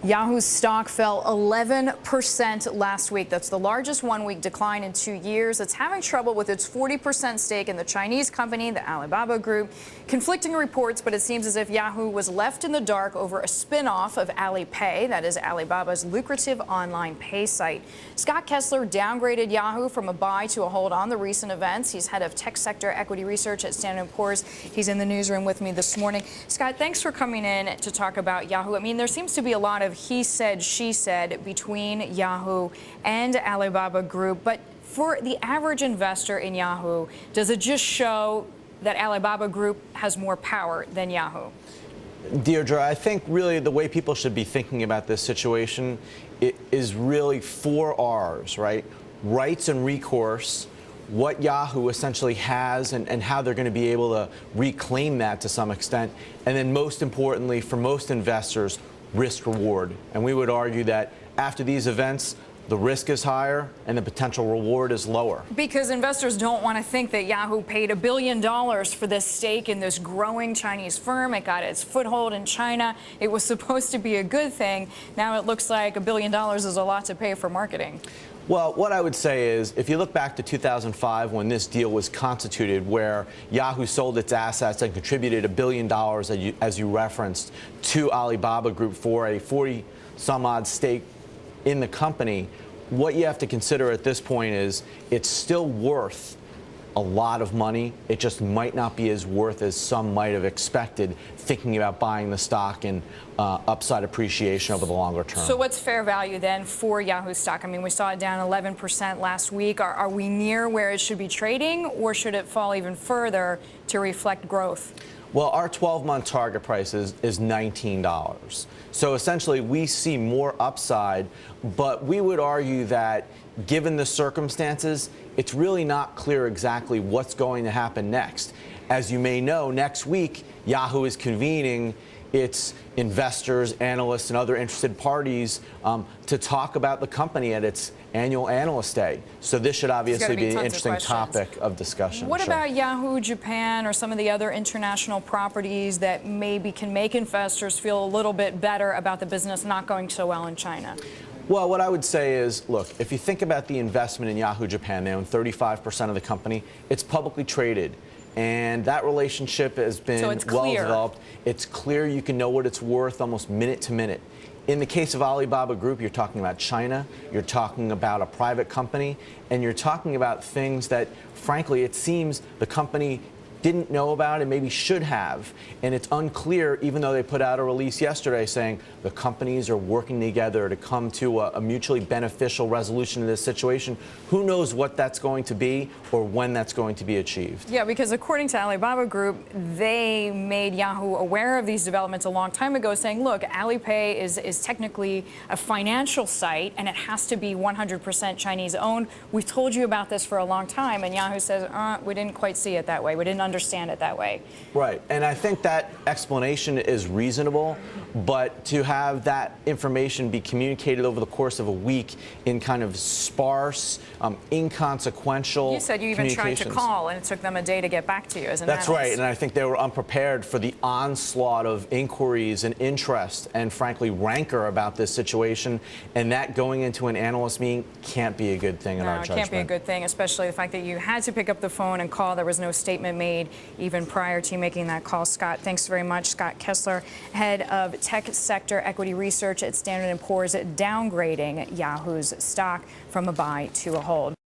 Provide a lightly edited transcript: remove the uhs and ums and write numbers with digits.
Yahoo's stock fell 11% last week. That's the largest one-week decline in 2 years. It's having trouble with its 40% stake in the Chinese company, the Alibaba Group. Conflicting reports, but it seems as if Yahoo was left in the dark over a spin-off of Alipay, that is Alibaba's lucrative online pay site. Scott Kessler downgraded Yahoo from a buy to a hold on the recent events. He's head of tech sector equity research at Standard & Poor's. He's in the newsroom with me this morning. Scott, thanks for coming in to talk about Yahoo. I mean, there seems to be a lot of he said, she said between Yahoo and Alibaba Group. But for the average investor in Yahoo, does it just show that Alibaba Group has more power than Yahoo? Deirdre, I think really the way people should be thinking about this situation is really 4 R's, right? Rights and recourse, what Yahoo essentially has and how they're going to be able to reclaim that to some extent. And then most importantly, for most investors, risk reward. And we would argue that after these events, the risk is higher and the potential reward is lower. Because investors don't want to think that Yahoo paid $1 billion for this stake in this growing Chinese firm. It got its foothold in China. It was supposed to be a good thing. Now it looks like $1 billion is a lot to pay for marketing. Well, what I would say is, if you look back to 2005 when this deal was constituted, where Yahoo sold its assets and contributed $1 billion, as you referenced, to Alibaba Group for a 40-some-odd stake in the company, what you have to consider at this point is it's still worth a lot of money. It just might not be as worth as some might have expected, thinking about buying the stock and upside appreciation over the longer term. So what's fair value then for Yahoo stock? I mean, we saw it down 11% last week. Are we near where it should be trading, or should it fall even further to reflect growth? Well, our 12-month target price is $19. So essentially, we see more upside, but we would argue that given the circumstances, it's really not clear exactly what's going to happen next. As you may know, next week, Yahoo is convening its investors, analysts, and other interested parties to talk about the company at its annual Analyst Day. So this should obviously be an interesting topic of discussion. What about Yahoo Japan or some of the other international properties that maybe can make investors feel a little bit better about the business not going so well in China? Well, what I would say is, look, if you think about the investment in Yahoo Japan, they own 35% of the company. It's publicly traded. And that relationship has been well developed. It's clear. You can know what it's worth almost minute to minute. In the case of Alibaba Group, you're talking about China, you're talking about a private company, and you're talking about things that, frankly, it seems the company didn't know about and maybe should have. And it's unclear, even though they put out a release yesterday saying the companies are working together to come to a mutually beneficial resolution to this situation. Who knows what that's going to be or when that's going to be achieved? Yeah, because according to Alibaba Group, they made Yahoo aware of these developments a long time ago, saying, look, Alipay is technically a financial site and it has to be 100% Chinese owned. We've told you about this for a long time, and Yahoo says, we didn't quite see it that way. We didn't understand it that way. Right, and I think that explanation is reasonable, but to have that information be communicated over the course of a week in kind of sparse, inconsequential. You said you even tried to call, and it took them a day to get back to you as an analyst. That's right, and I think they were unprepared for the onslaught of inquiries and interest and, frankly, rancor about this situation, and that going into an analyst meeting can't be a good thing in our judgment. No, it can't be a good thing, especially the fact that you had to pick up the phone and call. There was no statement made even prior to making that call. Scott, thanks very much. Scott Kessler, head of tech sector equity research at Standard & Poor's, downgrading Yahoo's stock from a buy to a hold.